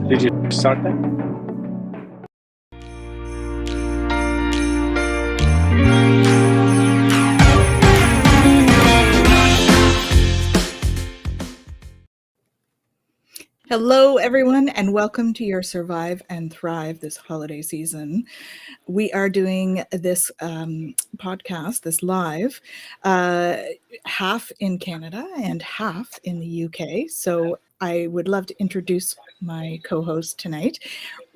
Did you start that? Hello, everyone, and welcome to your Survive and Thrive this holiday season. We are doing this podcast, this live, half in Canada and half in the UK. So I would love to introduce my co-host tonight,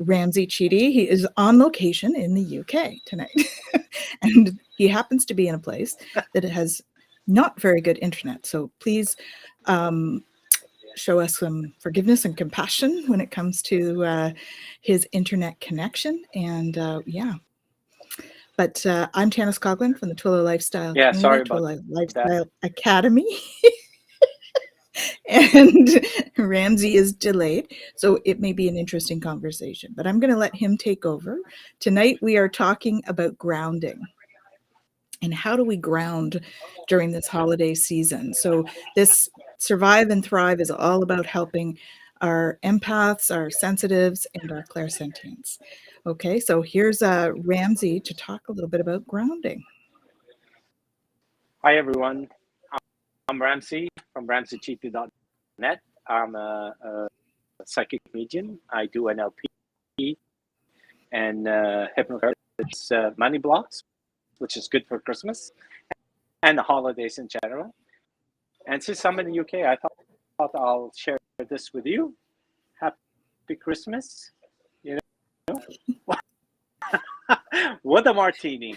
Ramzi Cheety. He is on location in the UK tonight, and he happens to be in a place that has not very good internet. So please show us some forgiveness and compassion when it comes to his internet connection. And but I'm Janice Coughlin from the Twillo Lifestyle Yeah, Community, sorry about Twillo Lifestyle Academy. And Ramzi is delayed, so it may be an interesting conversation, but I'm going to let him take over. Tonight we are talking about grounding. And how do we ground during this holiday season? So this Survive and Thrive is all about helping our empaths, our sensitives, and our clairsentients. Okay, so here's Ramzi to talk a little bit about grounding. Hi, everyone. I'm Ramzi from ramzicheety.net. I'm a psychic medium. I do NLP and hypnotherapy. It's money blocks, which is good for Christmas and the holidays in general. And since I'm in the UK, I thought I'll share this with you. Happy Christmas, you know. With a martini.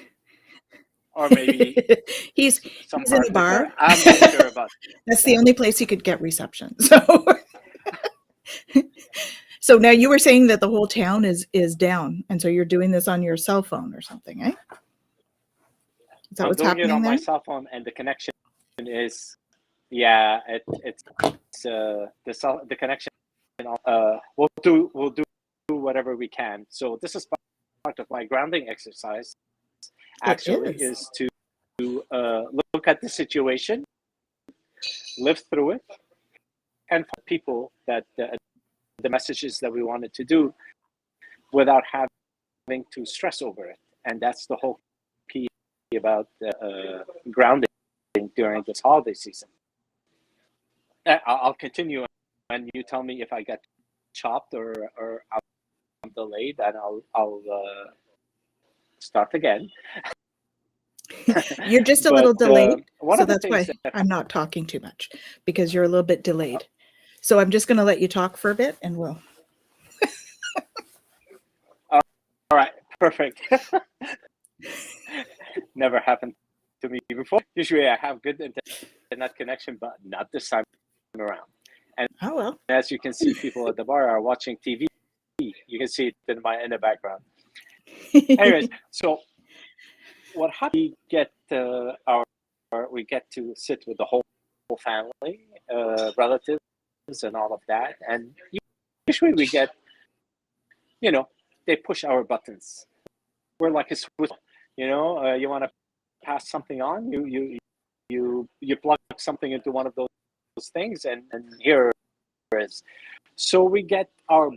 Or maybe he's in the bar. I'm not sure about That's the only place you could get reception. So so now you were saying that the whole town is down, and so you're doing this on your cell phone or something, eh? Is that what's happening on there? my cell phone, and the connection is, it's the connection. We'll do whatever we can. So this is part of my grounding exercise. Actually, is to look at the situation, live through it, and find people that the messages that we wanted to do without having to stress over it. And that's the whole key about grounding during this holiday season. I'll continue, and you tell me if I get chopped or I'm delayed, and I'll start again. You're just a little delayed, so that's why I'm not talking too much, because you're a little bit delayed. So I'm just going to let you talk for a bit, and we'll. All right, perfect. Never happened to me before. Usually I have good internet connection, but not this time around. And as you can see, people at the bar are watching TV. You can see it in the background. Anyways, so what happens? We get to sit with the whole family, relatives, and all of that, and usually we get, they push our buttons. We're like a switch, you want to pass something on, you plug something into one of those things, and here it is. So we get our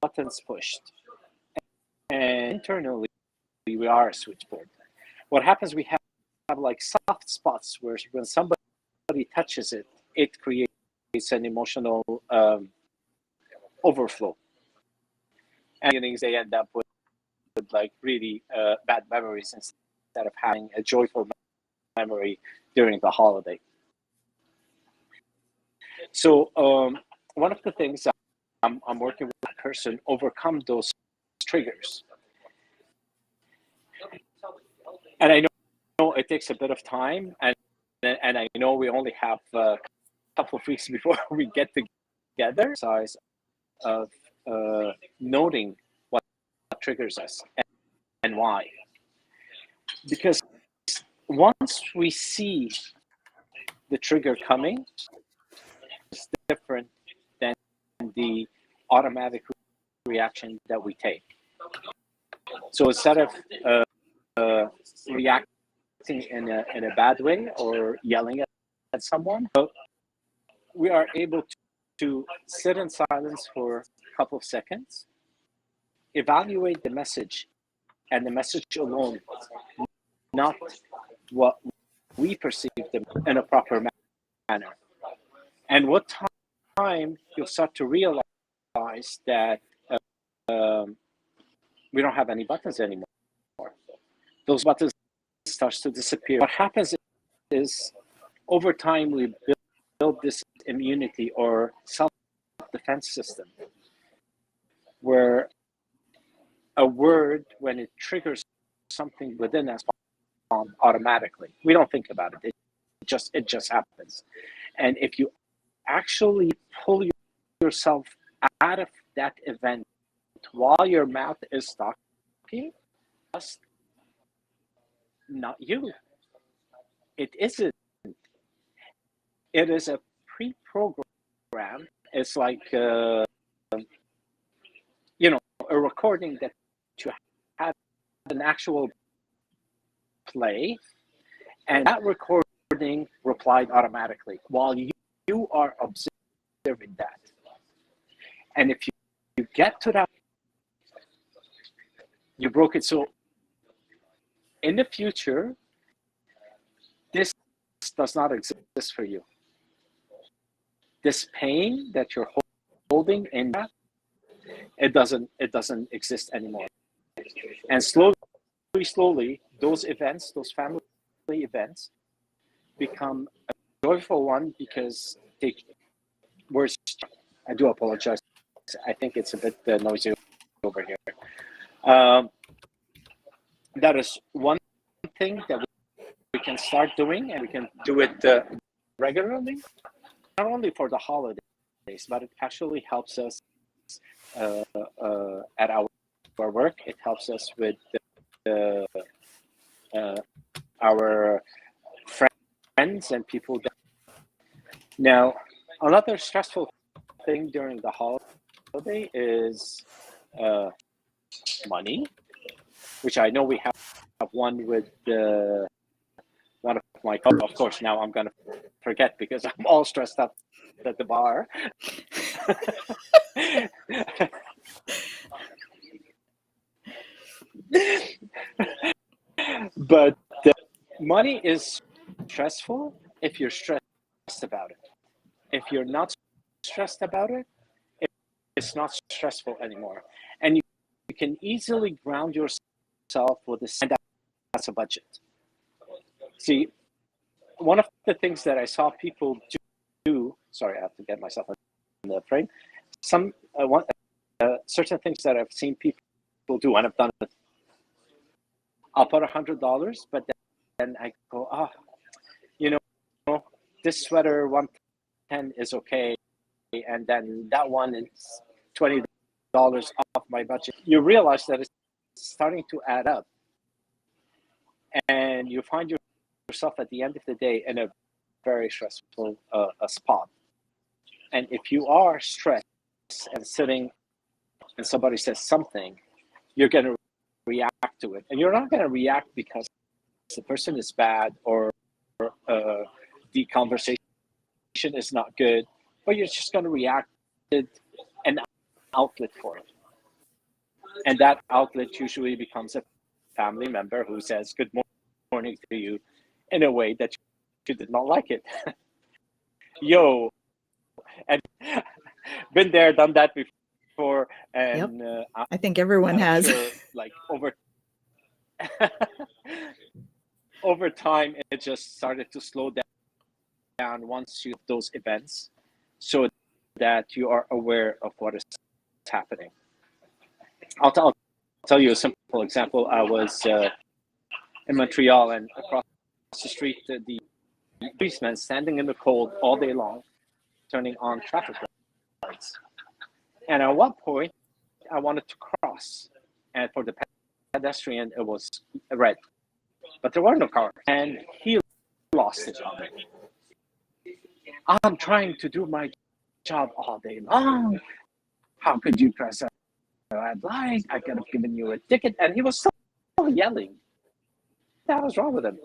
buttons pushed, and internally we are a switchboard. What happens, we have like soft spots where when somebody touches it, it creates an emotional overflow. And they end up with like really bad memories instead of having a joyful memory during the holiday. So one of the things I'm working with a person overcome those triggers. And I know it takes a bit of time, and I know we only have a couple of weeks before we get together. Size of noting what triggers us and why. Because once we see the trigger coming, it's different than the automatic reaction that we take. So instead of reacting in a bad way or yelling at someone, we are able to sit in silence for a couple of seconds, evaluate the message and the message alone, not what we perceive them in a proper manner. And what time you'll start to realize that we don't have any buttons anymore. Those buttons starts to disappear. What happens is over time we build this immunity or self-defense system where a word, when it triggers something within us, automatically. We don't think about it. It just happens. And if you actually pull yourself out of that event while your mouth is talking, just not you. It isn't. It is a pre-program. It's like a recording that you had an actual play, and that recording replied automatically while you are observing that. And if you get to that, you broke it. So in the future, this does not exist for you. This pain that you're holding in, it doesn't exist anymore. And slowly, those events, those family events, become a joyful one because I do apologize. I think it's a bit noisy over here. That is one thing that we can start doing, and we can do it regularly, not only for the holidays, but it actually helps us at our work. It helps us with our friends and people. Now, another stressful thing during the holiday is money, which I know we have one with one of my colleagues. Of course, now I'm going to forget because I'm all stressed up at the bar. But money is stressful if you're stressed about it. If you're not stressed about it, it's not stressful anymore. And you can easily ground yourself with this, and that's a budget. See, one of the things that I saw people do, sorry, I have to get myself in the frame. Certain things that I've seen people do, and I've done it. I'll put $100, but then I go, this sweater 110 is okay, and then that one is $20 off my budget. You realize that it's starting to add up, and you find yourself at the end of the day in a very stressful spot. And if you are stressed and sitting and somebody says something, you're going to react to it. And you're not going to react because the person is bad or the conversation is not good, but you're just going to react with an outlet for it. And that outlet usually becomes a family member who says good morning to you in a way that you did not like it. And been there, done that before. And yep. I think everyone has. Sure, like over time, it just started to slow down once you have those events, so that you are aware of what is happening. I'll tell you a simple example. I was in Montreal, and across the street, the policeman standing in the cold all day long, turning on traffic lights. And at one point, I wanted to cross, and for the pedestrian, it was red, but there were no cars, and he lost it on me. I'm trying to do my job all day long. How could you press a red light? I could have given you a ticket. And he was still yelling. That was wrong with him.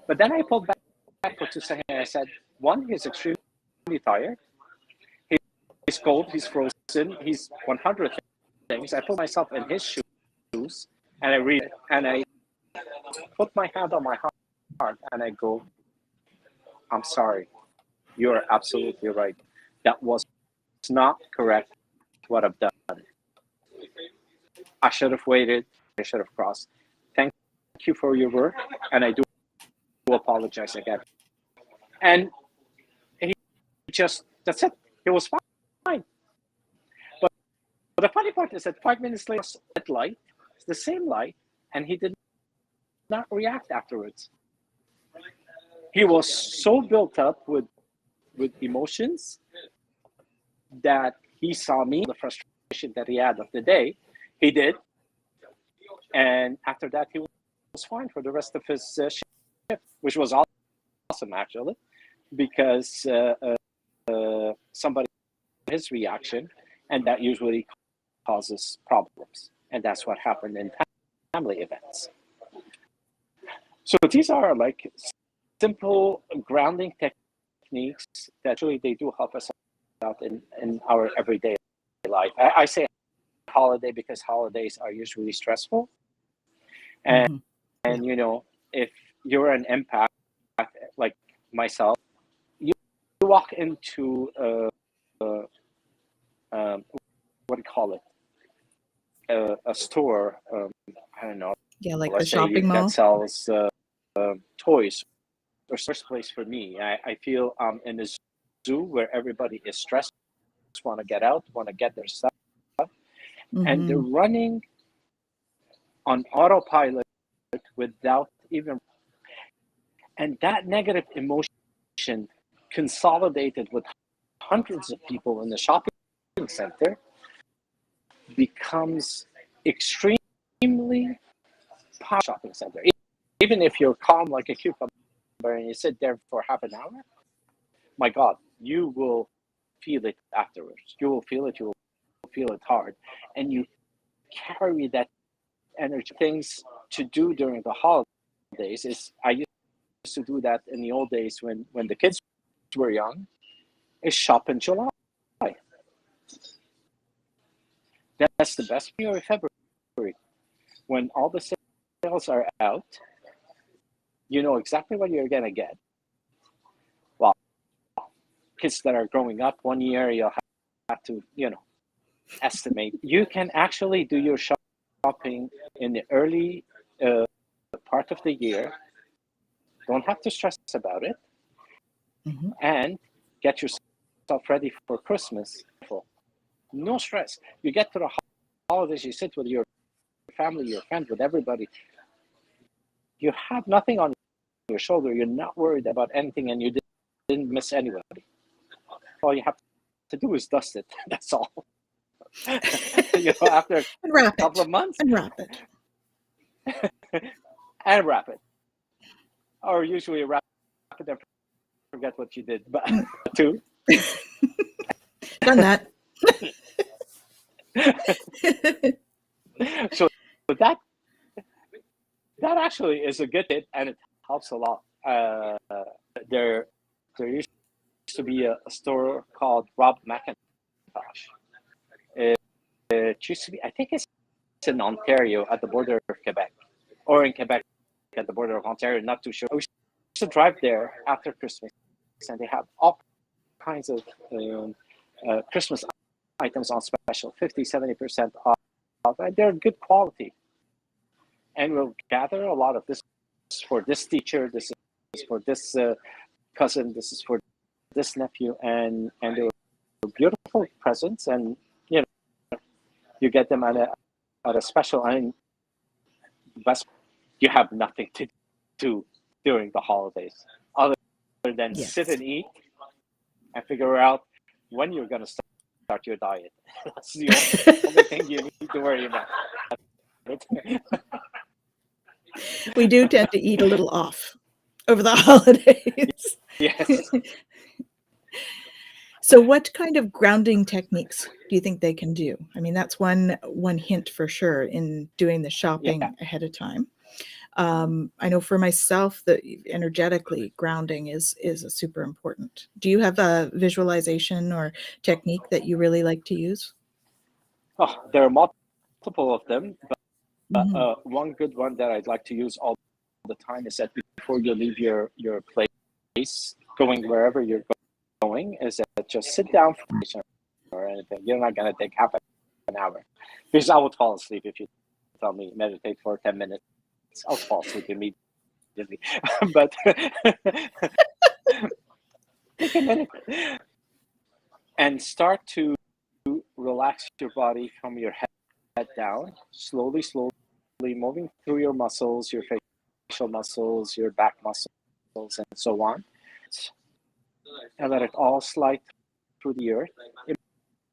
But then I pulled back for 2 seconds and I said, one, he's extremely tired. cold, he's frozen, he's 100 things. I put myself in his shoes and I read it and I put my hand on my heart and I go, I'm sorry. You're absolutely right. That was not correct what I've done. I should have waited. I should have crossed. Thank you for your work. And I do apologize again. And he just, that's it. It was fine. But the funny part is that 5 minutes later, that light, it's the same light, and he did not react afterwards. He was so built up with emotions that he saw me, the frustration that he had of the day, he did. And after that, he was fine for the rest of his shift, which was awesome, actually, because somebody his reaction, and that usually causes problems. And that's what happened in family events. So these are like simple grounding techniques that actually they do help us out in our everyday life. I say holiday because holidays are usually stressful. And you know, if you're an empath like myself, you walk into what do you call it? A store, I don't know. Yeah, like a shopping mall that sells toys. Or first place for me, I feel in a zoo where everybody is stressed, want to get out, want to get their stuff, and they're running on autopilot without even, and that negative emotion consolidated with hundreds of people in the shopping center becomes extremely powerful shopping center. Even if you're calm like a cucumber and you sit there for half an hour, my God, you will feel it afterwards. You will feel it hard. And you carry that energy. Things to do during the holidays is, I used to do that in the old days when the kids were young, is shop in July. That's the best period of February. When all the sales are out, you know exactly what you're going to get. Well, kids that are growing up, 1 year, you'll have to, estimate. You can actually do your shopping in the early part of the year. Don't have to stress about it. And get yourself ready for Christmas. No stress. You get to the holidays, you sit with your family, your friends, with everybody. You have nothing on your shoulder. You're not worried about anything, and you didn't miss anybody. All you have to do is dust it. That's all. After a couple of months. And wrap it. And wrap it. Or usually wrap it and forget what you did, but too. Done that. So that actually is a good hit, and it helps a lot. There used to be a store called Rob McIntosh. It used to be, I think it's in Ontario at the border of Quebec, or in Quebec at the border of Ontario, not too sure. We used to drive there after Christmas, and they have all kinds of Christmas items on special, 50-70% off, and they're good quality. And we'll gather a lot of this for this teacher, this is for this cousin, this is for this nephew, and they were beautiful presents, and you get them at a special. And best, you have nothing to do during the holidays other than sit and eat and figure out when you're going to start your diet. That's the only thing you need to worry about. We do tend to eat a little off over the holidays. Yes. So what kind of grounding techniques do you think they can do? I mean, that's one hint for sure in doing the shopping ahead of time. I know for myself that energetically grounding is super important. Do you have a visualization or technique that you really like to use? Oh, there are multiple of them, but Mhm. one good one that I'd like to use all the time is that before you leave your place, going wherever you're going, is that just sit down for or anything. You're not gonna take half an hour, because I would fall asleep if you tell me meditate for 10 minutes. I'll fall asleep immediately. But take a minute and start to relax your body from your head down, slowly, moving through your muscles, your facial muscles, your back muscles, and so on. And let it all slide through the earth.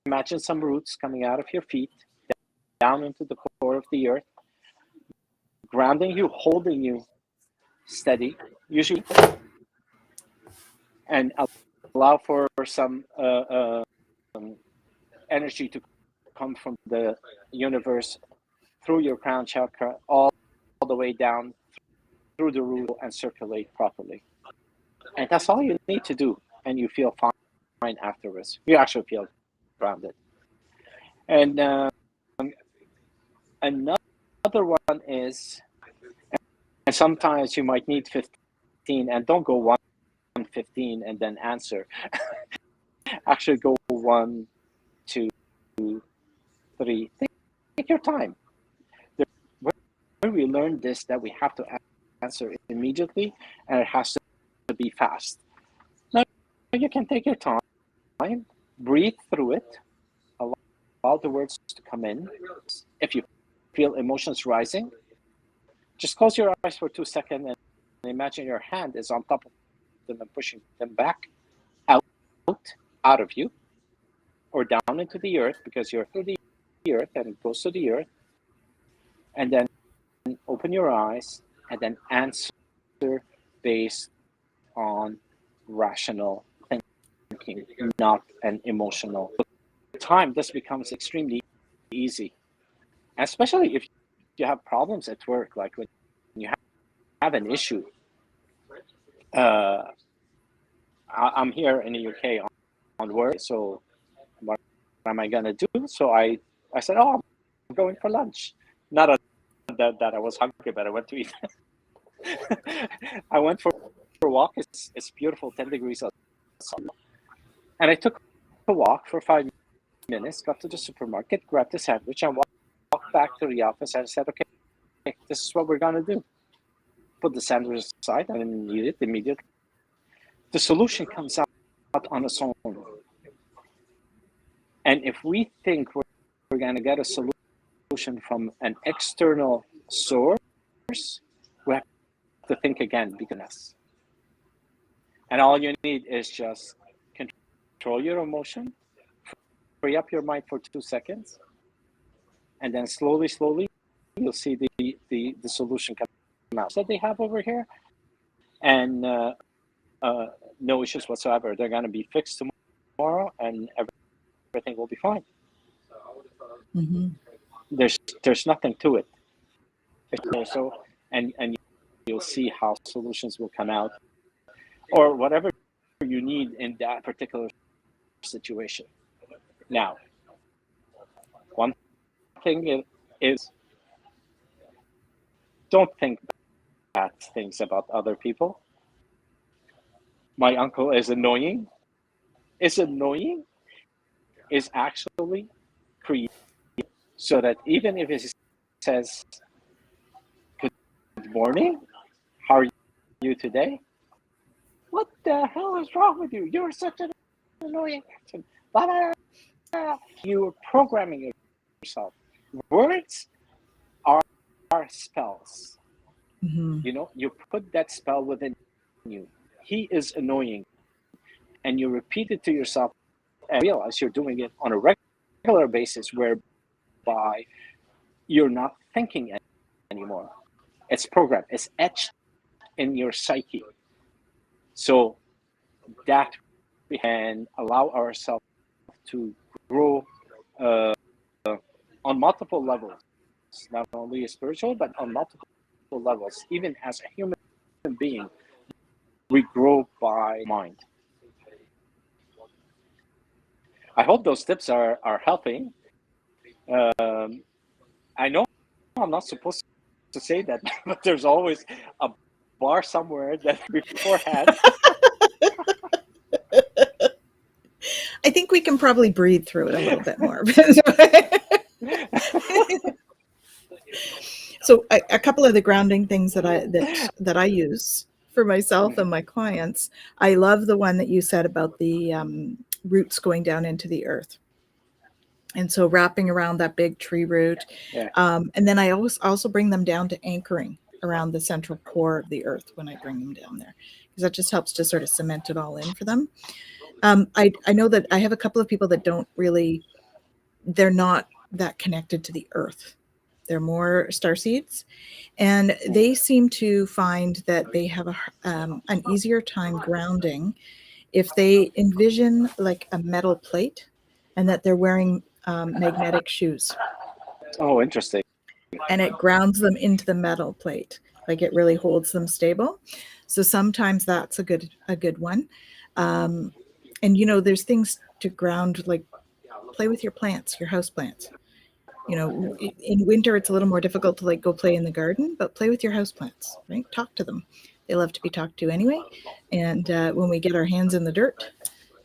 Imagine some roots coming out of your feet, down into the core of the earth, grounding you, holding you steady, usually, and allow for some energy to come from the universe through your crown chakra all the way down through the root and circulate properly. And that's all you need to do, and you feel fine afterwards. You actually feel grounded. And another one is, and sometimes you might need 15, and don't go 115 and then answer. Actually go 1, 2, 3. Take your time. Where we learned this, that we have to answer immediately, and it has to be fast. Now you can take your time, breathe through it, allow the words to come in. If you feel emotions rising, just close your eyes for 2 seconds and imagine your hand is on top of them and pushing them back out of you, or down into the earth, because you're through the earth and it goes to the earth. And then open your eyes and then answer based on rational thinking, not an emotional. With time, this becomes extremely easy, especially if you have problems at work, like when you have an issue. I'm here in the UK on work, so what am I gonna do? So I said, oh, I'm going for lunch. Not that I was hungry, but I went to eat. I went for a walk. It's beautiful, 10 degrees outside. And I took a walk for 5 minutes, got to the supermarket, grabbed a sandwich, and walked back to the office and said, okay, this is what we're gonna do. Put the sandwich aside, I didn't need it immediately. The solution comes out on its own. And if we think we're gonna get a solution from an external source, we have to think again, because, and all you need is just control your emotion, free up your mind for 2 seconds, and then slowly you'll see the solution come out that they have over here, and no issues whatsoever. They're going to be fixed tomorrow, and everything will be fine. Mm-hmm. There's nothing to it. So and you'll see how solutions will come out, or whatever you need in that particular situation. Now, one thing is, don't think bad things about other people. My uncle is annoying. Is actually created so that even if he says, good morning, how are you today? What the hell is wrong with you? You're such an annoying person. Blah, blah, blah. You're programming yourself. Words are spells. Mm-hmm. You know, you put that spell within you. He is annoying. And you repeat it to yourself and realize you're doing it on a regular basis, whereby you're not thinking anymore. It's programmed. It's etched in your psyche. So that we can allow ourselves to grow on multiple levels, not only spiritual, but on multiple levels, even as a human being, we grow by mind. I hope those tips are helping. I know I'm not supposed to say that, but there's always a bar somewhere that beforehand. I think we can probably breathe through it a little bit more. So a couple of the grounding things that I use for myself and my clients, I love the one that you said about the roots going down into the earth. And so wrapping around that big tree root. Yeah. And then I also bring them down to anchoring around the central core of the earth when I bring them down there, because that just helps to sort of cement it all in for them. I know that I have a couple of people that they're not that connected to the earth. They're more starseeds, and they seem to find that they have an easier time grounding if they envision like a metal plate and that they're wearing magnetic shoes. Oh, interesting. And it grounds them into the metal plate. Like it really holds them stable. So sometimes that's a good one. And there's things to ground, like play with your plants, your house plants. In winter it's a little more difficult to like go play in the garden, but play with your house plants, right? Talk to them. They love to be talked to anyway. And when we get our hands in the dirt,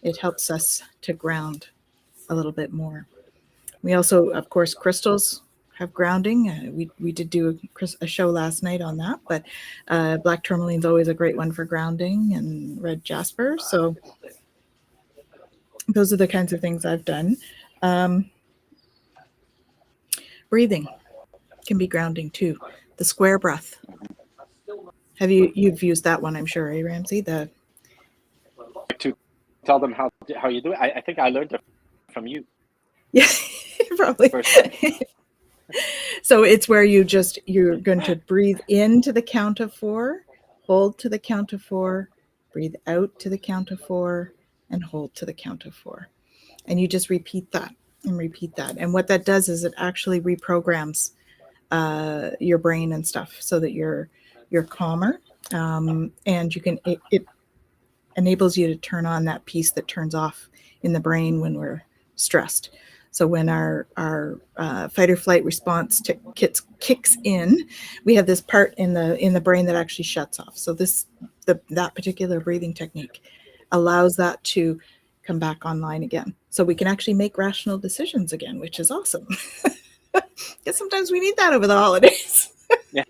it helps us to ground a little bit more. We also, of course, crystals have grounding. We did do a show last night on that, but black tourmaline is always a great one for grounding, and red jasper. So those are the kinds of things I've done. Breathing can be grounding too. The square breath. You've used that one, I'm sure, Ramzi? To tell them how you do it. I think I learned it from you. Yeah, probably. So it's where you're going to breathe into the count of 4, hold to the count of 4, breathe out to the count of 4, and hold to the count of 4. And you just repeat that and repeat that. And what that does is it actually reprograms your brain and stuff so that you're calmer, and you can it enables you to turn on that piece that turns off in the brain when we're stressed. So when our fight or flight response kicks in, we have this part in the brain that actually shuts off. So that particular breathing technique allows that to come back online again. So we can actually make rational decisions again, which is awesome. Because sometimes we need that over the holidays. Yeah.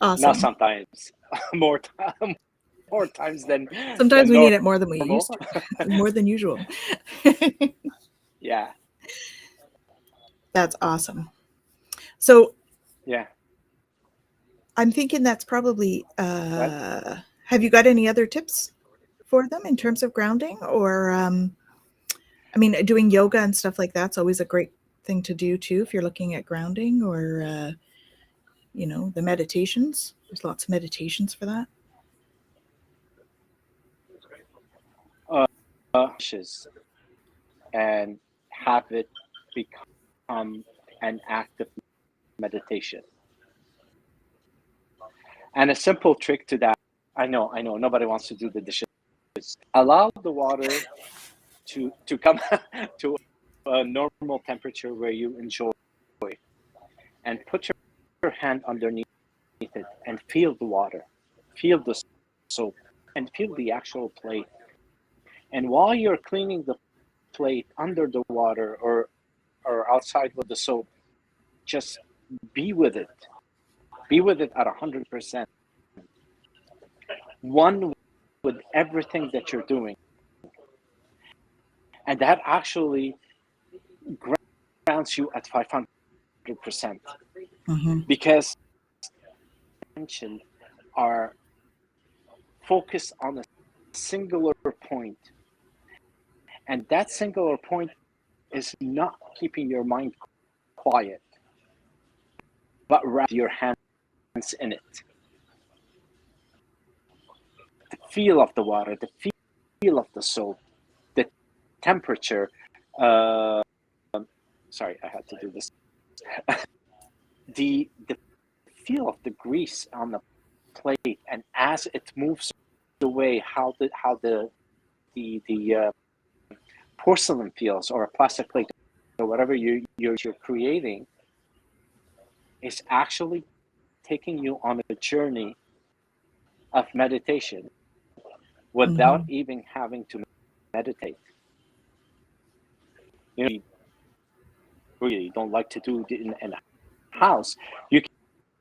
Awesome. Not sometimes. More times than. Sometimes we need it more than we used to. More than usual. Yeah. That's awesome. So. Yeah. I'm thinking that's probably. Have you got any other tips for them in terms of grounding, or? Doing yoga and stuff like that's always a great thing to do too if you're looking at grounding, or the meditations. There's lots of meditations for that. And have it become an active meditation. And a simple trick to that, I know nobody wants to do the dishes. Allow the water to come to a normal temperature where you enjoy, and put your hand underneath it and feel the water, feel the soap, and feel the actual plate. And while you're cleaning the plate under the water or outside with the soap, just be with it. Be with it at 100%. One with everything that you're doing. And that actually grounds you at 500%. Mm-hmm. Because attention are focused on a singular point. And that singular point is not keeping your mind quiet, but rather your hands in it. The feel of the water, the feel of the soap, the temperature. Sorry, I had to do this the feel of the grease on the plate, and as it moves away, how the porcelain feels, or a plastic plate, or whatever you're creating, is actually taking you on a journey of meditation without even having to meditate. You know, you really don't like to do it in a house. You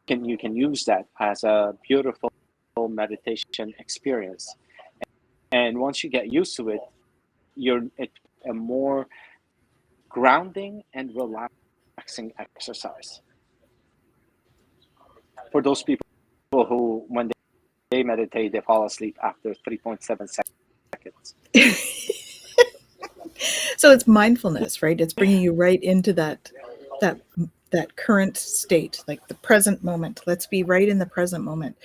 can use that as a beautiful meditation experience. And once you get used to it, it's a more grounding and relaxing exercise. For those people who, when they meditate, they fall asleep after 3.7 seconds. So it's mindfulness, right? It's bringing you right into that current state, like the present moment. Let's be right in the present moment,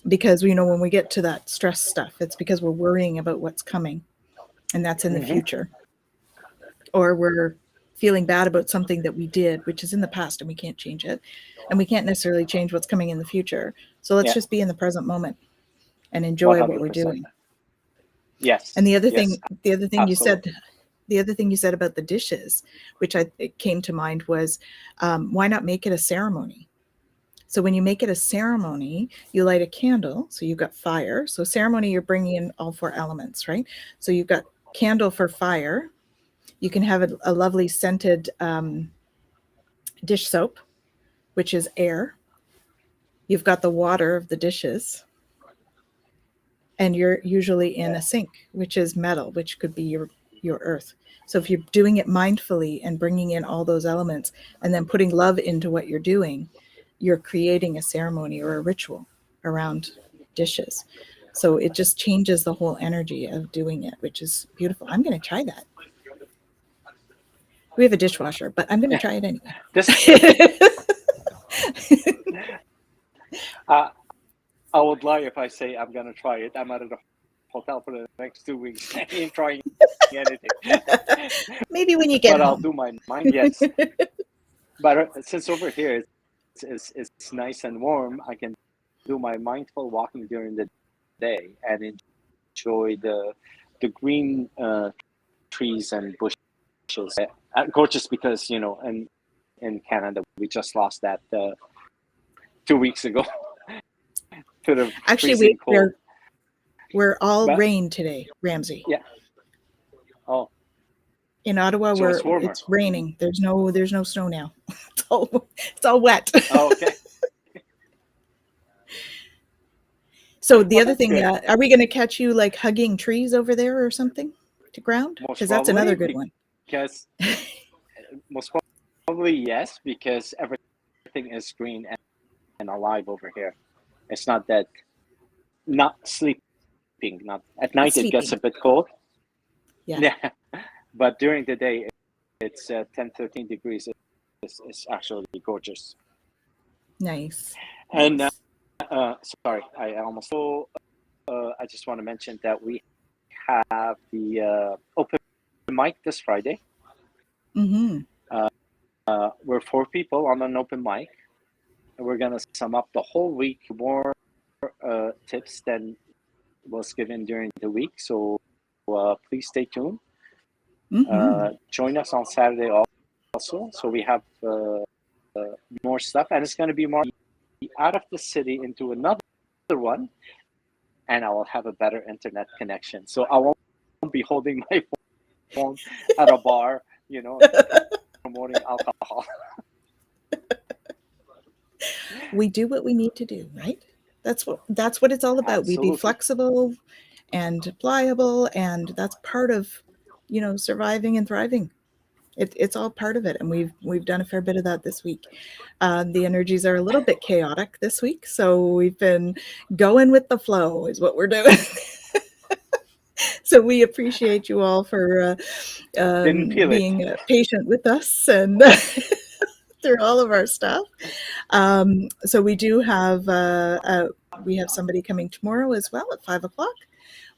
because when we get to that stress stuff, it's because we're worrying about what's coming, and that's in the future, or we're feeling bad about something that we did, which is in the past, and we can't change it, and we can't necessarily change what's coming in the future. So let's just be in the present moment and enjoy 100%. what we're doing. Yes. And the other thing absolutely. you said about the dishes, which it came to mind, was why not make it a ceremony? So when you make it a ceremony, you light a candle. So you've got fire. So ceremony, you're bringing in all four elements, right? So you've got candle for fire. You can have a lovely scented dish soap, which is air. You've got the water of the dishes. And you're usually in a sink, which is metal, which could be your earth. So if you're doing it mindfully and bringing in all those elements and then putting love into what you're doing, you're creating a ceremony or a ritual around dishes. So it just changes the whole energy of doing it, which is beautiful. I'm going to try that. We have a dishwasher, but I'm going to try it anyway. I would lie if I say I'm going to try it. I'm at a hotel for the next 2 weeks. I ain't trying anything. Maybe when you get home. I'll do my mind, yes. But since over here it's nice and warm, I can do my mindful walking during the day and enjoy the green trees and bushes. Gorgeous, because in Canada we just lost that 2 weeks ago. Actually, we're all rain today, Ramzi. Yeah. Oh. In Ottawa, so it's raining. There's no snow now. It's all wet. Oh, okay. So the other thing, are we going to catch you like hugging trees over there or something to ground? Because that's another good one. Because most probably yes, because everything is green and alive over here. It's not that, not sleeping. Not at night. It gets a bit cold. Yeah. But during the day, it's 10-13 degrees. It's actually gorgeous. Nice. And sorry, I almost. So I just want to mention that we have the open mic this Friday. We're 4 people on an open mic, and we're gonna sum up the whole week, more tips than was given during the week. So please stay tuned. Join us on Saturday also. So we have more stuff, and it's going to be more out of the city into another one, and I will have a better internet connection. So I won't be holding my phone at a bar, promoting alcohol. We do what we need to do, right? That's what it's all about. Absolutely. We be flexible and pliable, and that's part of surviving and thriving. It's all part of it, and we've done a fair bit of that this week. The energies are a little bit chaotic this week, so we've been going with the flow is what we're doing. So we appreciate you all for being patient with us and through all of our stuff. So we do have we have somebody coming tomorrow as well at 5:00.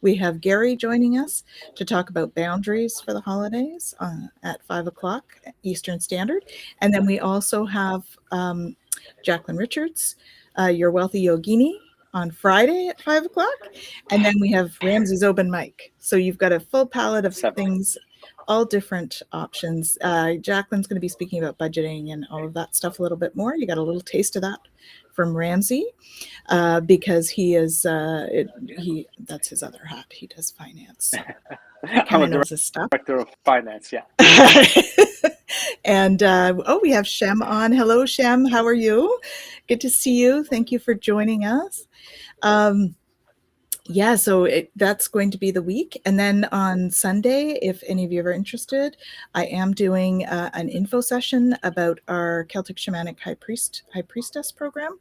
We have Gary joining us to talk about boundaries for the holidays at 5 o'clock Eastern Standard. And then we also have Jacqueline Richards, Your Wealthy Yogini, on Friday at 5 o'clock. And then we have Ramzi's open mic. So you've got a full palette of things, all different options. Jacqueline's going to be speaking about budgeting and all of that stuff a little bit more. You got a little taste of that from Ramzi because he is, that's his other hat. He does finance. He kind of knows his stuff. Director of finance, yeah. And we have Shem on. Hello, Shem. How are you? Good to see you. Thank you for joining us. So that's going to be the week. And then on Sunday, if any of you are interested, I am doing an info session about our Celtic Shamanic High Priestess program.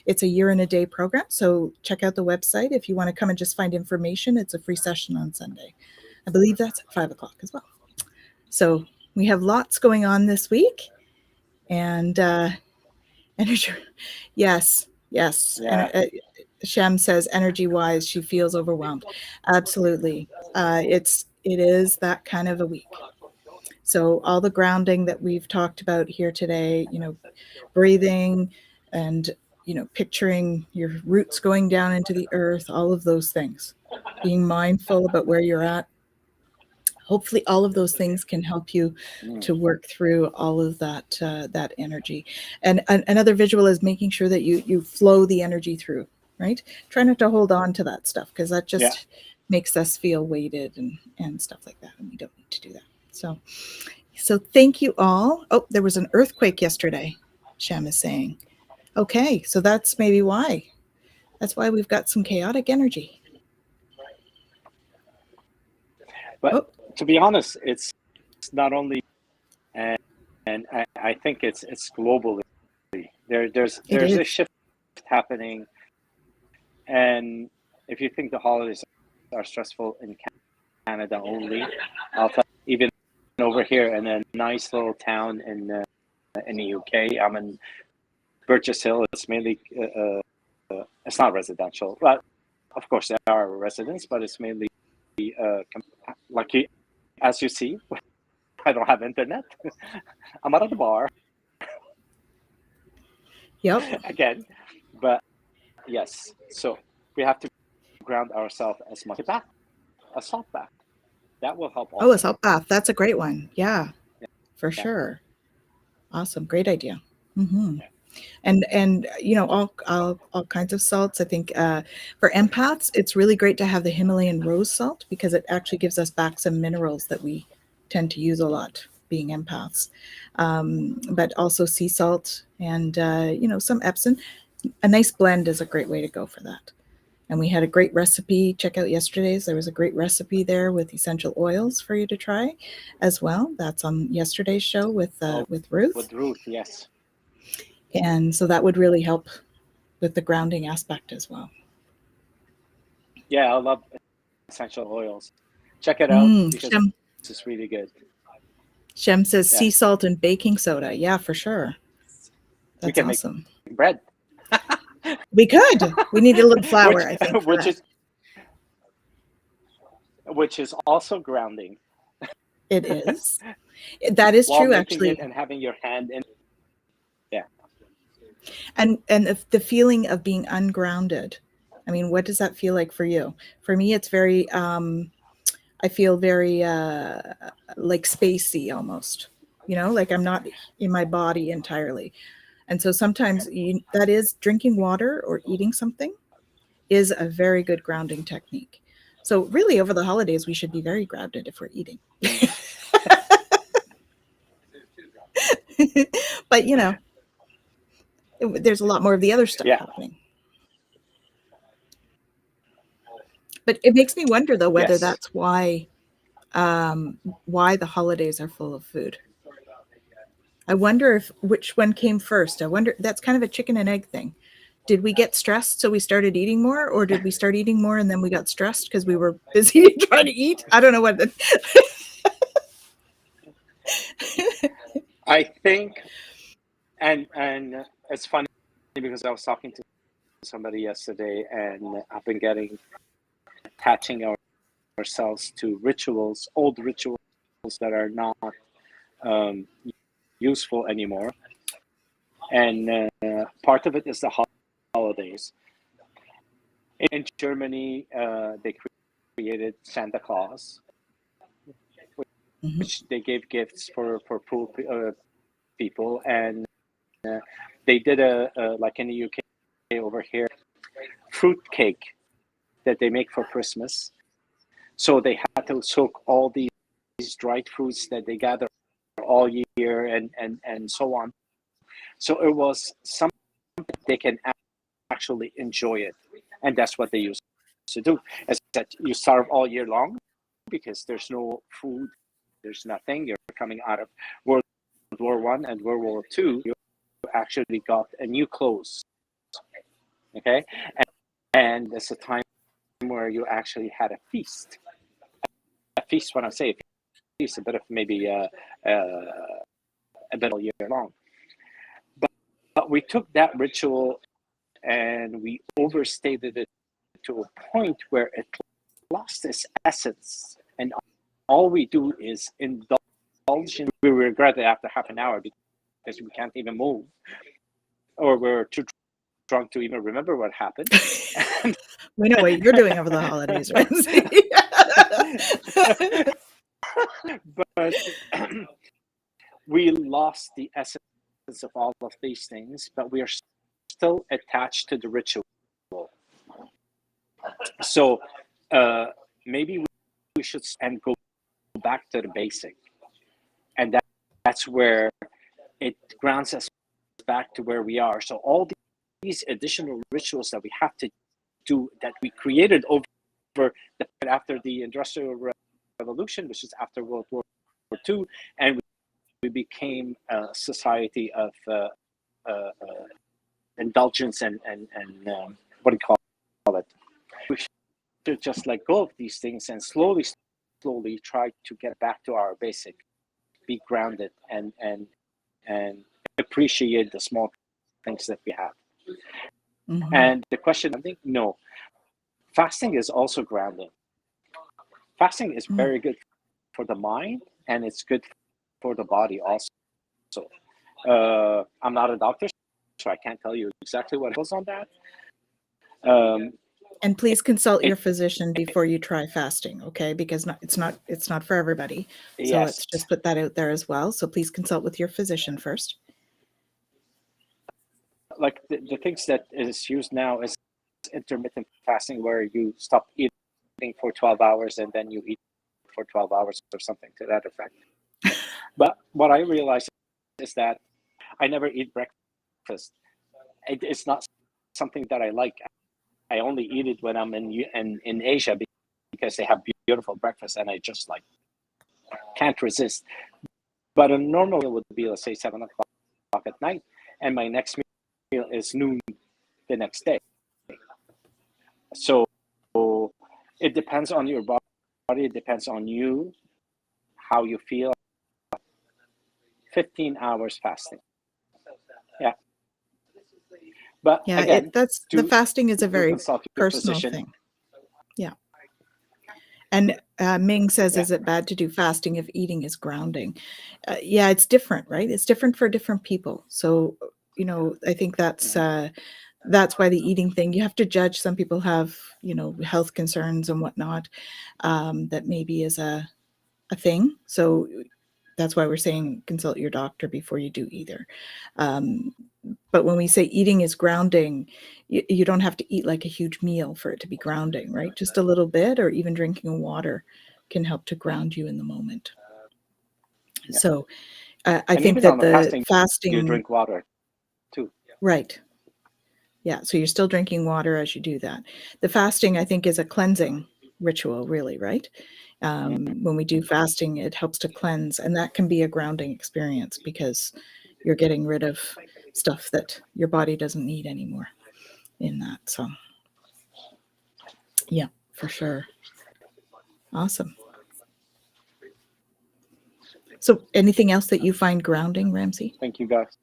It's a year and a day program. So check out the website if you want to come and just find information. It's a free session on Sunday. I believe that's at 5 o'clock as well. So we have lots going on this week. And energy, yes. Yeah. And, Shem says, energy-wise, she feels overwhelmed. Absolutely. It is that kind of a week. So all the grounding that we've talked about here today, breathing and, picturing your roots going down into the earth, all of those things, being mindful about where you're at. Hopefully all of those things can help you to work through all of that energy. And another visual is making sure that you flow the energy through. Right? Try not to hold on to that stuff because that just makes us feel weighted and stuff like that. And we don't need to do that. So thank you all. Oh, there was an earthquake yesterday, Shem is saying. Okay, so that's maybe why. That's why we've got some chaotic energy. But to be honest, it's not only, and I think it's globally. There's a shift happening. And if you think the holidays are stressful in Canada only, I'll tell you, even over here in a nice little town in the UK, I'm in Burgess Hill. It's mainly, it's not residential. But of course, there are residents, but it's mainly like as you see, I don't have internet. I'm out of the bar. Yep. Again, but yes, so we have to ground ourselves as much. A salt bath. That will help also. Oh, a salt bath. That's a great one. Yeah, for sure. Awesome. Great idea. Mm-hmm. And all kinds of salts. I think for empaths, it's really great to have the Himalayan rose salt because it actually gives us back some minerals that we tend to use a lot being empaths. But also sea salt and some Epsom. A nice blend is a great way to go for that. And we had a great recipe. Check out yesterday's. There was a great recipe there with essential oils for you to try as well. That's on yesterday's show with Ruth. With Ruth, yes. And so that would really help with the grounding aspect as well. Yeah, I love essential oils. Check it out because it's just really good. Shem says sea salt and baking soda. Yeah, for sure. That's awesome. Make bread. We could. We need a little flour, I think. Which is also grounding. It is. That is true, actually. And having your hand in. Yeah. And the feeling of being ungrounded. I mean, what does that feel like for you? For me, it's very. I feel very like spacey almost. Like I'm not in my body entirely. And so sometimes that is drinking water or eating something is a very good grounding technique. So really over the holidays, we should be very grounded if we're eating. But, there's a lot more of the other stuff happening. But it makes me wonder, though, whether that's why the holidays are full of food. I wonder which one came first. I wonder, that's kind of a chicken and egg thing. Did we get stressed so we started eating more, or did we start eating more and then we got stressed because we were busy trying to eat? I don't know what. I think, and it's funny because I was talking to somebody yesterday, and I've been attaching ourselves to rituals, old rituals that are not useful anymore. And part of it is the holidays. In Germany, they created Santa Claus, which they gave gifts for poor people, and they did like in the UK over here, fruit cake that they make for Christmas. So they had to soak all these dried fruits that they gather all year and so on. So it was something they can actually enjoy it, and that's what they used to do. As I said, you starve all year long because there's no food, there's nothing. You're coming out of World War I and World War II. You actually got a new clothes, okay, and it's a time where you actually had a feast. A feast, when I say a feast, a bit of maybe a bit all year long. But we took that ritual and we overstated it to a point where it lost its essence, and all we do is indulge in. We regret it after half an hour because we can't even move, or we're too drunk to even remember what happened. We know what you're doing over the holidays, Ramzi. But we lost the essence of all of these things, but we are still attached to the ritual. So maybe we should and go back to the basic, and that's where it grounds us back to where we are. So all these additional rituals that we have to do, that we created after the Industrial Revolution, which is after World War II, and we became a society of indulgence and what do you call it? We should just let go of these things and slowly try to get back to our basic, be grounded and appreciate the small things that we have. Mm-hmm. And the question, I think, no, fasting is also grounding. Fasting is very good for the mind, and it's good for the body also. I'm not a doctor, so I can't tell you exactly what goes on that. And please consult your physician before you try fasting, okay? Because it's not for everybody. So yes. Let's just put that out there as well. So please consult with your physician first. Like the things that is used now is intermittent fasting, where you stop eating for 12 hours and then you eat for 12 hours or something to that effect. But what I realized is that I never eat breakfast. It's not something that I like. I only eat it when I'm in Asia because they have beautiful breakfast, and I just like can't resist. But a normal meal would be, let's say, 7 o'clock at night, and my next meal is noon the next day. So it depends on your body. It depends on you, how you feel. 15 hours fasting. Yeah. But yeah, again, the fasting is a very personal thing. Yeah. And Ming says, is it bad to do fasting if eating is grounding? Yeah, it's different, right? It's different for different people. So, I think that's why the eating thing, you have to judge. Some people have, health concerns and whatnot, that maybe is a thing. So that's why we're saying consult your doctor before you do either. But when we say eating is grounding, you don't have to eat like a huge meal for it to be grounding, right? Just a little bit, or even drinking water can help to ground you in the moment. Yeah. So I think that the fasting, you drink water too. Right. Yeah. So you're still drinking water as you do that. The fasting, I think, is a cleansing ritual, really, right? When we do fasting, it helps to cleanse, and that can be a grounding experience because you're getting rid of stuff that your body doesn't need anymore in that. So yeah, for sure. Awesome. So anything else that you find grounding, Ramzi? Thank you, guys.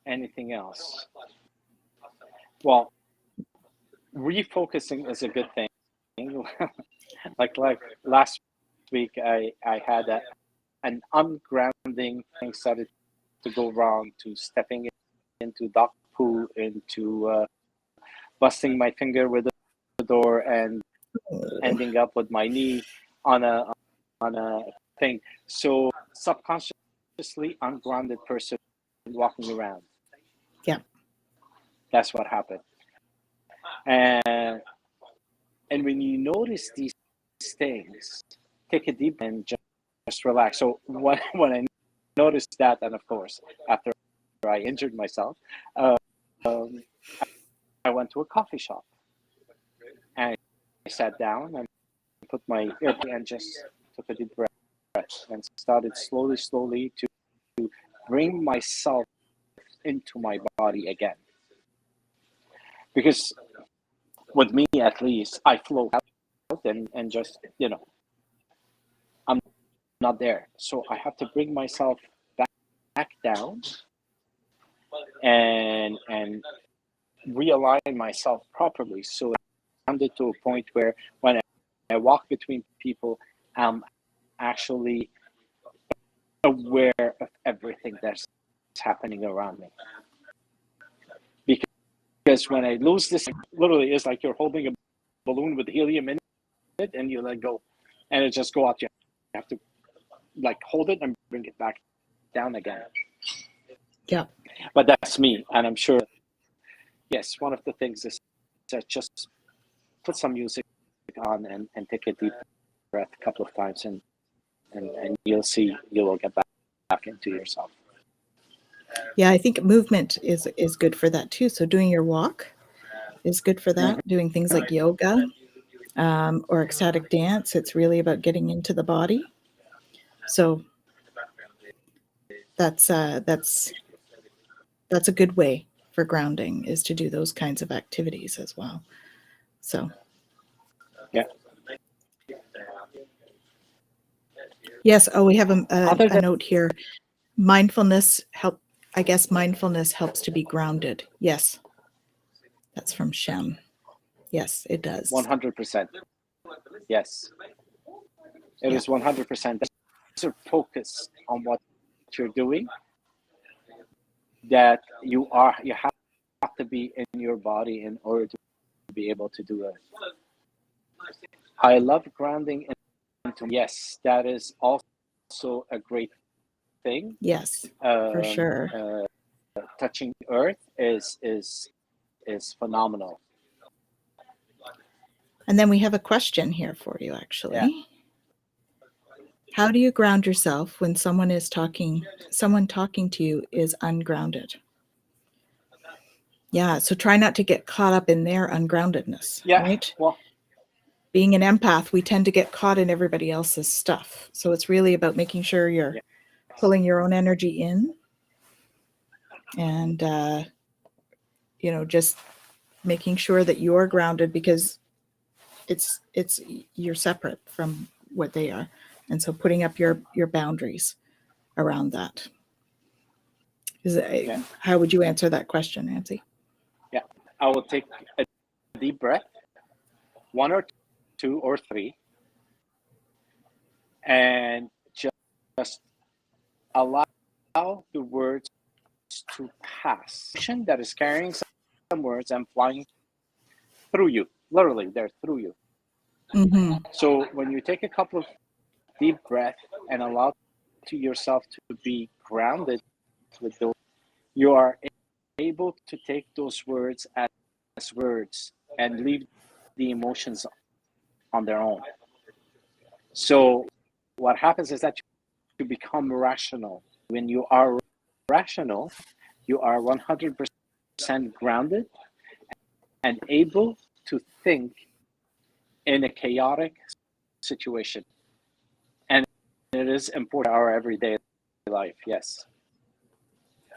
Anything else? Well, refocusing is a good thing. like last week, I had an ungrounding thing started to go wrong, to stepping into dog poo, into busting my finger with the door, and ending up with my knee on a thing. So subconsciously ungrounded person walking around. Yeah. That's what happened. And when you notice these things, take a deep and just relax. So when I noticed that, and of course after I injured myself, um, I went to a coffee shop and I sat down and put my earpiece and just took a deep breath and started slowly to bring myself into my body again. Because with me, at least, I flow out and just, I'm not there. So I have to bring myself back down and realign myself properly. So I'm to a point where when I walk between people, I'm actually aware of everything that's happening around me. Because when I lose this, literally, it's like you're holding a balloon with helium in it, and you let go, and it just go out. You have to hold it and bring it back down again. Yeah. But that's me, and I'm sure. Yes, one of the things is that just put some music on and take a deep breath a couple of times, and you'll see you will get back into yourself. Yeah, I think movement is good for that too. So doing your walk is good for that. Mm-hmm. Doing things like yoga or ecstatic dance, it's really about getting into the body. So that's a good way for grounding, is to do those kinds of activities as well. So yeah. Yes. Oh, we have a note here. Mindfulness helps to be grounded. Yes. That's from Shem. Yes, it does. 100%. Yes. It is 100%. So focus on what you're doing, that you have to be in your body in order to be able to do it. I love grounding into, yes, that is also a great thing. Yes, for sure. Touching earth is phenomenal. And then we have a question here for you, actually. Yeah. How do you ground yourself when someone talking to you is ungrounded? Yeah, so try not to get caught up in their ungroundedness, right? Well, being an empath, we tend to get caught in everybody else's stuff. So it's really about making sure you're pulling your own energy in and, just making sure that you're grounded, because you're separate from what they are. And so putting up your boundaries around that. How would you answer that question, Ramzi? Yeah, I will take a deep breath, 1 or 2 or 3, and just allow the words to pass. That is carrying some words and flying through you. Literally, they're through you. Mm-hmm. So when you take a couple of deep breaths and allow to yourself to be grounded with those, you are able to take those words as words and leave the emotions on their own. So what happens is that you become rational. When you are rational, you are 100% grounded and able to think in a chaotic situation. And it is important in our everyday life. Yes.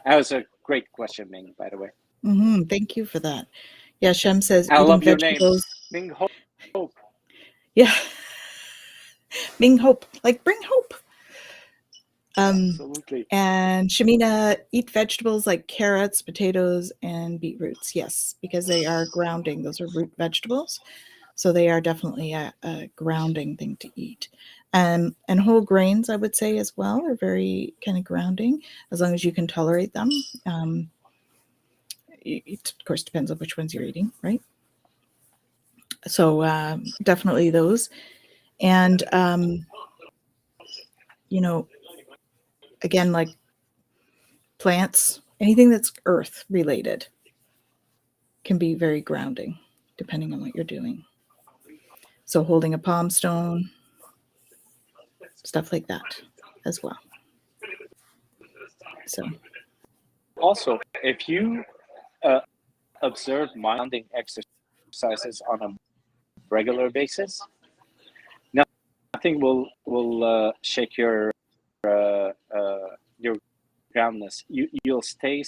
That was a great question, Ming, by the way. Mm-hmm. Thank you for that. Yeah, Shem says I eating love your vegetables. Name. Ming Hope. Yeah. Ming Hope. Like, bring hope. Absolutely. And Shamina, eat vegetables like carrots, potatoes, and beetroots. Yes, because they are grounding. Those are root vegetables. So they are definitely a grounding thing to eat. And whole grains, I would say, as well, are very kind of grounding, as long as you can tolerate them. It, of course, depends on which ones you're eating, right? So definitely those. And, again, like plants, anything that's earth related can be very grounding, depending on what you're doing. So holding a palm stone, stuff like that as well. So Also, if you uh, observe minding exercises on a regular basis, nothing will shake your groundness. You'll stand.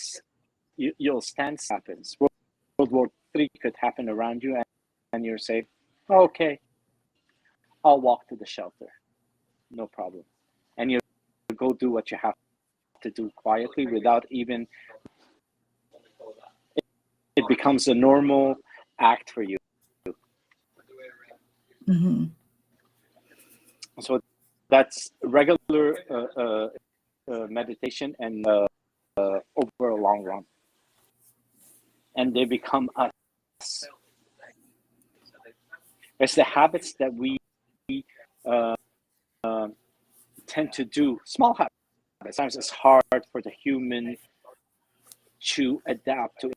Happens. World War III could happen around you, and you're safe. Okay, I'll walk to the shelter, no problem, and you go do what you have to do quietly without even. It becomes a normal act for you. mm-hmm. So that's regular meditation and over a long run, and they become us. It's the habits that we tend to do, small habits. Sometimes it's hard for the human to adapt to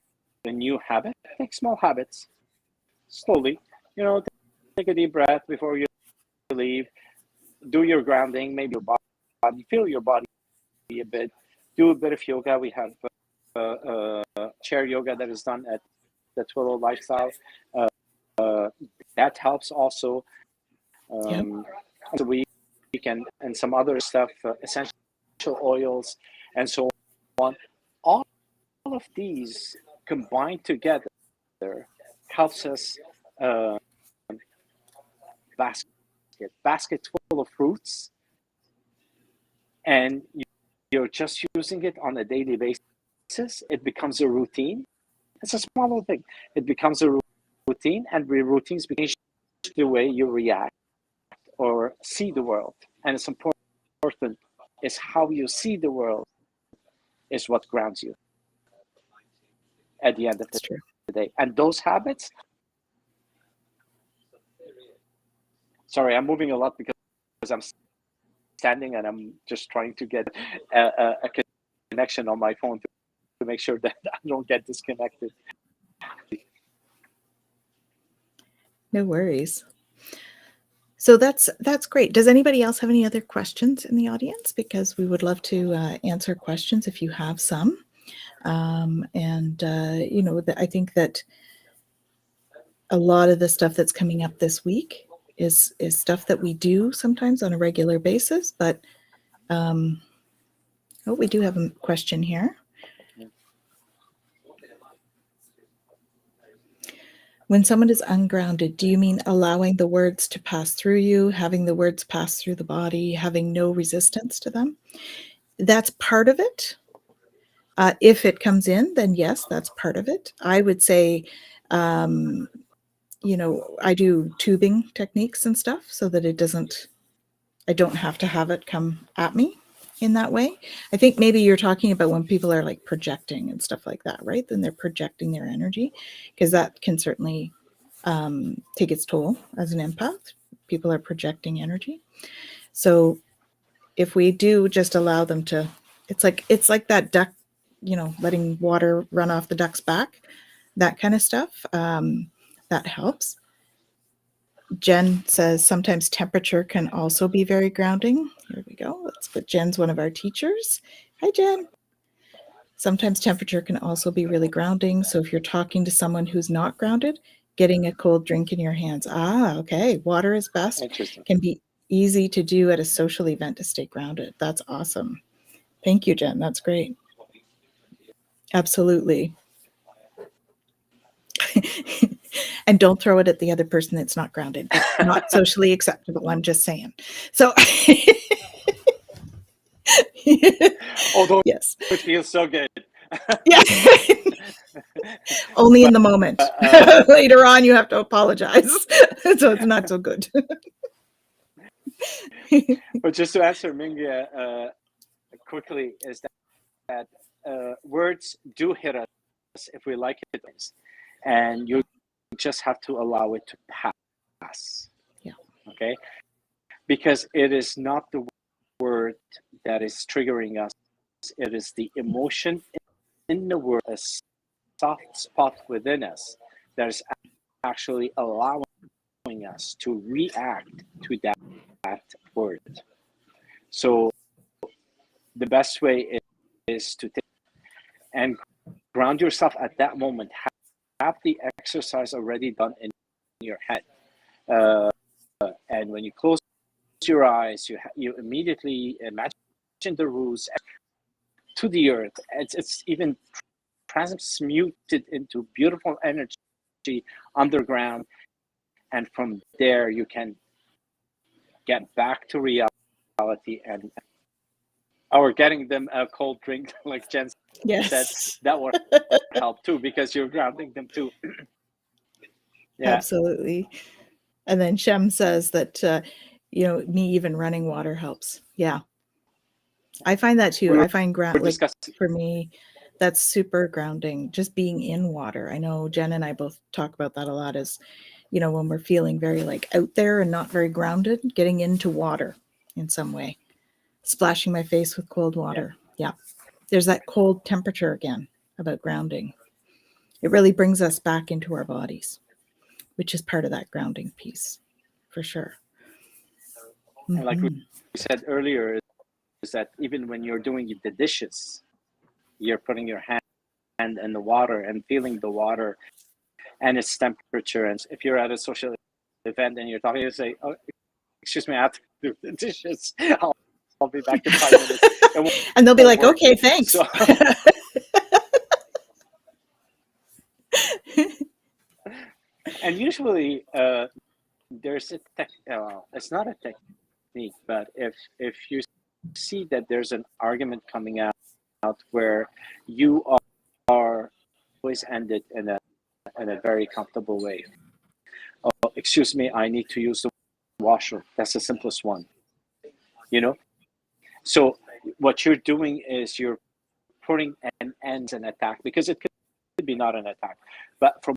a new habit. Take small habits slowly. Take a deep breath before you leave. Do your grounding, maybe your body, feel your body a bit. Do a bit of yoga. We have chair yoga that is done at the Twillo Lifestyle. That helps also. So we can, and some other stuff, essential oils, and so on. All of these combined together helps us basket full of fruits, and you're just using it on a daily basis. It becomes a routine. It's a small little thing. It becomes a routine, and routines become the way you react or see the world. And it's important is how you see the world is what grounds you at the end of the day. And those habits, sorry, I'm moving a lot because I'm standing and I'm just trying to get a connection on my phone to make sure that I don't get disconnected. No worries. So that's great. Does anybody else have any other questions in the audience? Because we would love to answer questions if you have some. I think that a lot of the stuff that's coming up this week is stuff that we do sometimes on a regular basis. But we do have a question here. When someone is ungrounded, do you mean allowing the words to pass through you, having the words pass through the body, having no resistance to them? That's part of it. If it comes in, then yes, that's part of it. I would say, I do tubing techniques and stuff so that I don't have to have it come at me in that way. I think maybe you're talking about when people are like projecting and stuff like that, right? Then they're projecting their energy, because that can certainly take its toll as an empath. People are projecting energy. So if we do just allow them to, it's like that duck, letting water run off the duck's back, that kind of stuff. That helps. Jen says sometimes temperature can also be very grounding. Here we go. Let's put Jen's one of our teachers. Hi, Jen. Sometimes temperature can also be really grounding. So if you're talking to someone who's not grounded, getting a cold drink in your hands. Okay. Water is best. Can be easy to do at a social event to stay grounded. That's awesome. Thank you, Jen. That's great. Absolutely. And don't throw it at the other person that's not grounded. It's not socially acceptable. I'm just saying. So Although Yes. it feels so good. Yeah. Only in the moment. Later on, you have to apologize. So it's not so good. But just to answer Mingya quickly, is that words do hit us if we like it, and you just have to allow it to pass. Yeah. Okay. Because it is not the word that is triggering us; it is the emotion in the word, a soft spot within us that is actually allowing us to react to that word. So the best way is to take and ground yourself at that moment. Have the exercise already done in your head, and when you close your eyes, you immediately imagine the roots to the earth. It's even transmuted into beautiful energy underground, and from there you can get back to reality and or getting them a cold drink like Jen said, that will help too, because you're grounding them too. Yeah, absolutely. And then Shem says that me even running water helps. Yeah, I find that too. I find for me, that's super grounding, just being in water. I know Jen and I both talk about that a lot, is when we're feeling very out there and not very grounded, getting into water in some way, splashing my face with cold water. Yeah. There's that cold temperature again about grounding. It really brings us back into our bodies, which is part of that grounding piece, for sure. And like we said earlier, is that even when you're doing the dishes, you're putting your hand in the water and feeling the water and its temperature. And if you're at a social event and you're talking, you say, "Oh, excuse me, I have to do the dishes. I'll be back in 5 minutes." And they'll be like, "Okay, thanks." So, and usually there's a it's not a technique, but if you see that there's an argument coming out where you are always ended in a very comfortable way. "Oh, excuse me, I need to use the washroom." That's the simplest one. So what you're doing is you're putting an end to an attack, because it could be not an attack, but from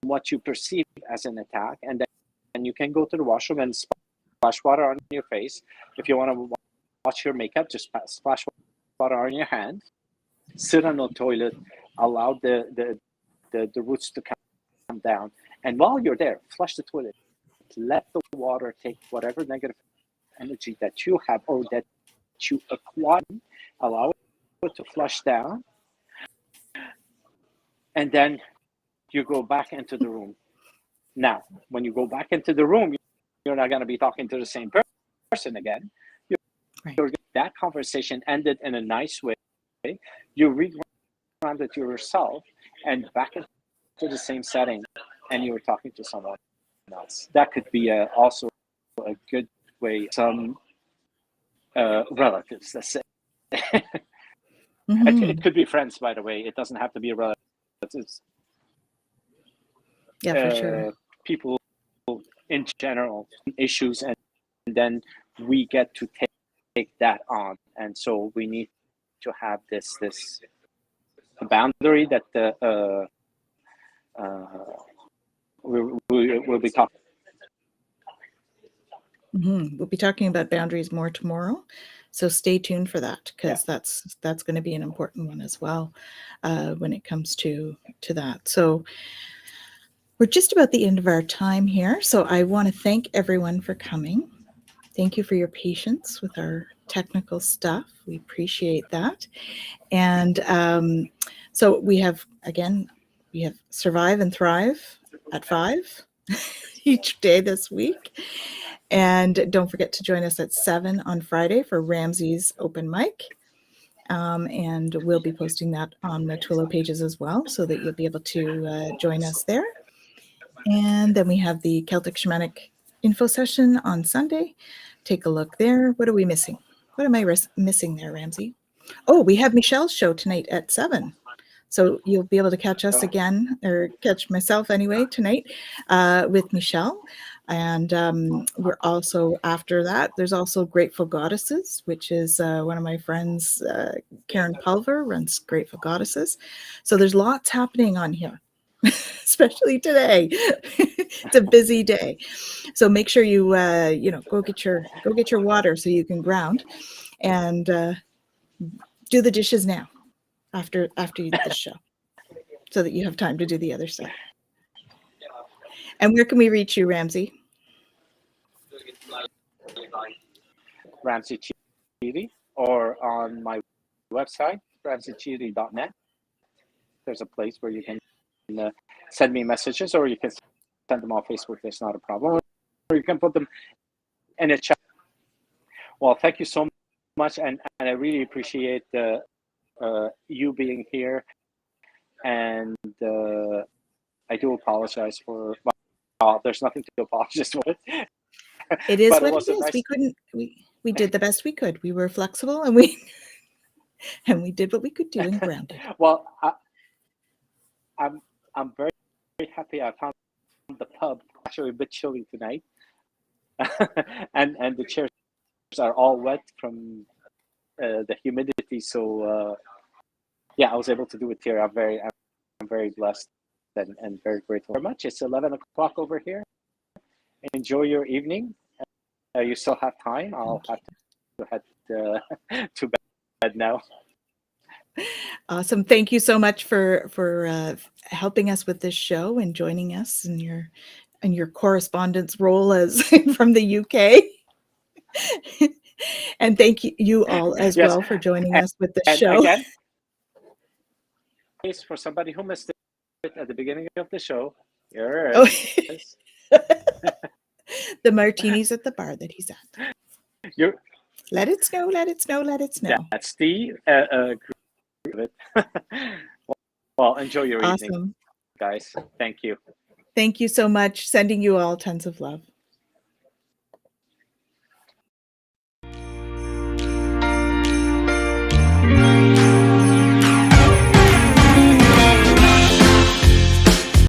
what you perceive as an attack, and then you can go to the washroom and splash water on your face. If you want to wash your makeup, just splash water on your hand. Sit on the toilet, allow the roots to come down, and while you're there, flush the toilet. Let the water take whatever negative energy that you have or that you acquired, allow it to flush down, and then you go back into the room. Now, when you go back into the room, you're not going to be talking to the same person again. That conversation ended in a nice way. You regrounded yourself and back into the same setting, and you were talking to someone else. That could be also a good way. Some relatives, let's say. It could be friends, by the way. It doesn't have to be relatives. Yeah, for sure. People in general, issues, and then we get to take that on. And so we need to have this boundary that we'll be talking. We'll be talking about boundaries more tomorrow, so stay tuned for that, because that's going to be an important one as well when it comes to that. So we're just about the end of our time here, so I want to thank everyone for coming. Thank you for your patience with our technical stuff. We appreciate that. And so we have Survive and Thrive at 5 each day this week. And don't forget to join us at 7 on Friday for Ramzi's open mic. And we'll be posting that on the Twilio pages as well, so that you'll be able to join us there. And then we have the Celtic Shamanic info session on Sunday. Take a look there. What are we missing? What am I missing there, Ramzi? Oh, we have Michelle's show tonight at 7. So you'll be able to catch us again, or catch myself anyway, tonight with Michelle. And we're also, after that, there's also Grateful Goddesses, which is one of my friends, Karen Pulver, runs Grateful Goddesses. So there's lots happening on here, especially today. It's a busy day. So make sure you, go get your water so you can ground, and do the dishes now after you do the show, so that you have time to do the other stuff. And where can we reach you, Ramzi? Ramzi Cheety, or on my website, ramzicheety.net. There's a place where you can send me messages, or you can send them on Facebook. That's not a problem. Or you can put them in a chat. Well, thank you so much, and I really appreciate you being here. And I do apologize for. Well, there's nothing to apologize for. It is what it is. Nice. We did the best we could. We were flexible, and we did what we could do and grounded. Well, I'm very, very happy. I found the pub actually a bit chilly tonight, and the chairs are all wet from the humidity. So yeah, I was able to do it here. I'm very blessed and very grateful very much. It's 11 o'clock over here. Enjoy your evening. You still have time. I'll have to head to bed now. Awesome. Thank you so much for helping us with this show and joining us in your correspondence role as from the UK. And thank you all as well for joining us with the show. Again, for somebody who missed it at the beginning of the show, here it is. The martinis at the bar that he's at. Let it snow, let it snow, let it snow. That's the well, enjoy your evening, guys. Thank you. Thank you so much. Sending you all tons of love.